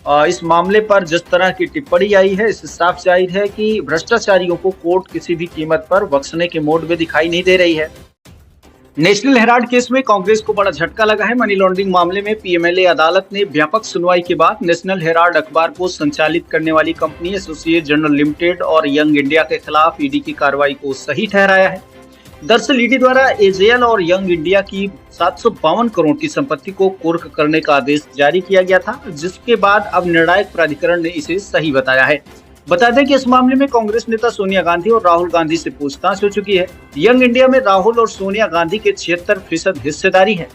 इस मामले पर जिस तरह की टिप्पणी आई है, इससे साफ जाहिर है कि भ्रष्टाचारियों को कोर्ट किसी भी कीमत पर बख्शने के मोड में दिखाई नहीं दे रही है। नेशनल हेराल्ड केस में कांग्रेस को बड़ा झटका लगा है। मनी लॉन्ड्रिंग मामले में पीएमएलए अदालत ने व्यापक सुनवाई के बाद नेशनल हेराल्ड अखबार को संचालित करने वाली कंपनी एसोसिएट जर्नल लिमिटेड और यंग इंडिया के खिलाफ ईडी की कार्रवाई को सही ठहराया है। दरअसल ईडी द्वारा एजेएल और यंग इंडिया की 752 करोड़ की संपत्ति को कुर्क करने का आदेश जारी किया गया था, जिसके बाद अब निर्णायक प्राधिकरण ने इसे सही बताया है। बता दें कि इस मामले में कांग्रेस नेता सोनिया गांधी और राहुल गांधी से पूछताछ हो चुकी है। यंग इंडिया में राहुल और सोनिया गांधी के 76% हिस्सेदारी है।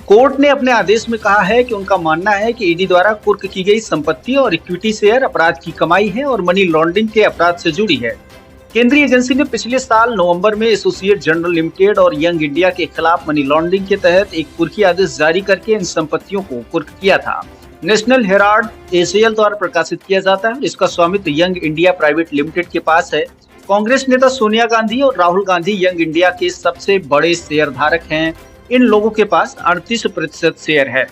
कोर्ट ने अपने आदेश में कहा है कि उनका मानना है कि ईडी द्वारा कुर्क की गई संपत्ति और इक्विटी शेयर अपराध की कमाई है और मनी लॉन्ड्रिंग के अपराध से जुड़ी है। केंद्रीय एजेंसी ने पिछले साल नवंबर में एसोसिएट जर्नल लिमिटेड और यंग इंडिया के खिलाफ मनी लॉन्ड्रिंग के तहत एक कुर्की आदेश जारी करके इन संपत्तियों को कुर्क किया था। नेशनल हेराल्ड एजेएल द्वारा प्रकाशित किया जाता है। इसका स्वामित्व यंग इंडिया प्राइवेट लिमिटेड के पास है। कांग्रेस नेता सोनिया गांधी और राहुल गांधी यंग इंडिया के सबसे बड़े शेयर धारक हैं। इन लोगों के पास 38% शेयर है।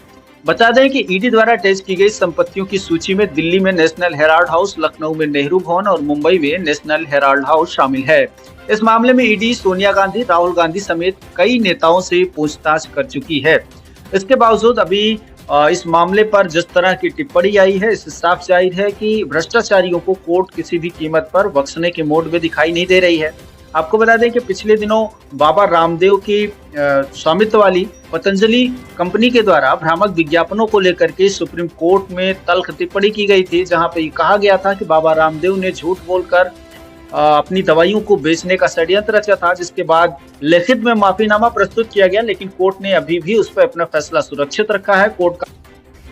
बता दें कि ईडी द्वारा अटैच की गई संपत्तियों की सूची में दिल्ली में नेशनल हेराल्ड हाउस, लखनऊ में नेहरू भवन और मुंबई में नेशनल हेराल्ड हाउस शामिल है। इस मामले में ईडी सोनिया गांधी, राहुल गांधी समेत कई नेताओं से पूछताछ कर चुकी है। इसके बावजूद अभी इस मामले पर जिस तरह की टिप्पणी आई है, इससे साफ जाहिर है कि भ्रष्टाचारियों को कोर्ट किसी भी कीमत पर बख्शने के मोड में दिखाई नहीं दे रही है। आपको बता दें कि पिछले दिनों बाबा रामदेव की स्वामित्व वाली पतंजलि कंपनी के द्वारा भ्रामक विज्ञापनों को लेकर के सुप्रीम कोर्ट में तल्ख टिप्पणी की गई थी, जहां पे कहा गया था कि बाबा रामदेव ने झूठ बोलकर अपनी दवाइयों को बेचने का षड्यंत्र रचा था, जिसके बाद लिखित में माफीनामा प्रस्तुत किया गया, लेकिन कोर्ट ने अभी भी उस पर अपना फैसला सुरक्षित रखा है।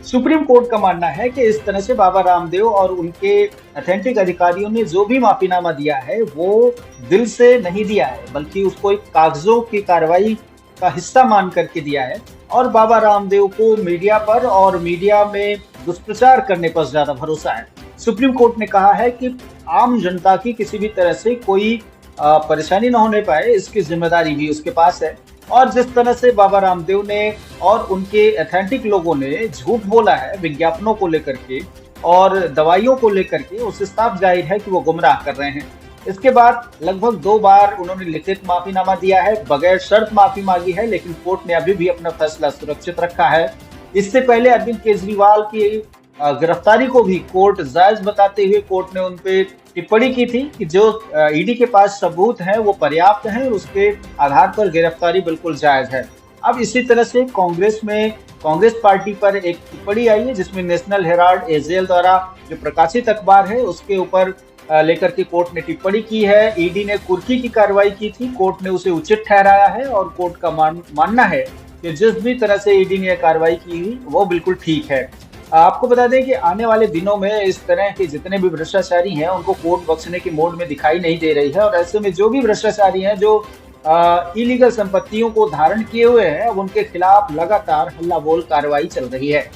सुप्रीम कोर्ट का मानना है कि इस तरह से बाबा रामदेव और उनके अथेंटिक अधिकारियों ने जो भी माफीनामा दिया है वो दिल से नहीं दिया है, बल्कि उसको एक कागजों की कार्रवाई का हिस्सा मान करके दिया है। और बाबा रामदेव को मीडिया पर और मीडिया में दुष्प्रचार करने पर ज्यादा भरोसा है। सुप्रीम कोर्ट ने कहा है कि आम जनता की किसी भी तरह से कोई परेशानी न होने पाए, इसकी जिम्मेदारी भी उसके पास है। और जिस तरह से बाबा रामदेव ने और उनके अथेंटिक लोगों ने झूठ बोला है विज्ञापनों को लेकर के और दवाइयों को लेकर के, उससे साफ जाहिर है कि वो गुमराह कर रहे हैं। इसके बाद लगभग 2 बार उन्होंने लिखित माफीनामा दिया है, बगैर शर्त माफी मांगी है, लेकिन कोर्ट ने अभी भी अपना फैसला सुरक्षित रखा है। इससे पहले अरविंद केजरीवाल की गिरफ्तारी को भी कोर्ट जायज बताते हुए कोर्ट ने उन पे टिप्पणी की थी कि जो ईडी के पास सबूत हैं वो पर्याप्त हैं और उसके आधार पर गिरफ्तारी बिल्कुल जायज है। अब इसी तरह से कांग्रेस पार्टी पर एक टिप्पणी आई है, जिसमें नेशनल हेराल्ड एजेएल द्वारा जो प्रकाशित अखबार है उसके ऊपर लेकर के कोर्ट ने टिप्पणी की है। ईडी ने कुर्की की कार्रवाई की थी, कोर्ट ने उसे उचित ठहराया है और कोर्ट का मानना है कि जिस भी तरह से ईडी ने कार्रवाई की हुई वो बिल्कुल ठीक है। आपको बता दें कि आने वाले दिनों में इस तरह के जितने भी भ्रष्टाचारी हैं उनको कोर्ट बख्शने के मोड में दिखाई नहीं दे रही है, और ऐसे में जो भी भ्रष्टाचारी हैं जो इलीगल संपत्तियों को धारण किए हुए हैं, अब उनके खिलाफ लगातार हल्ला बोल कार्रवाई चल रही है।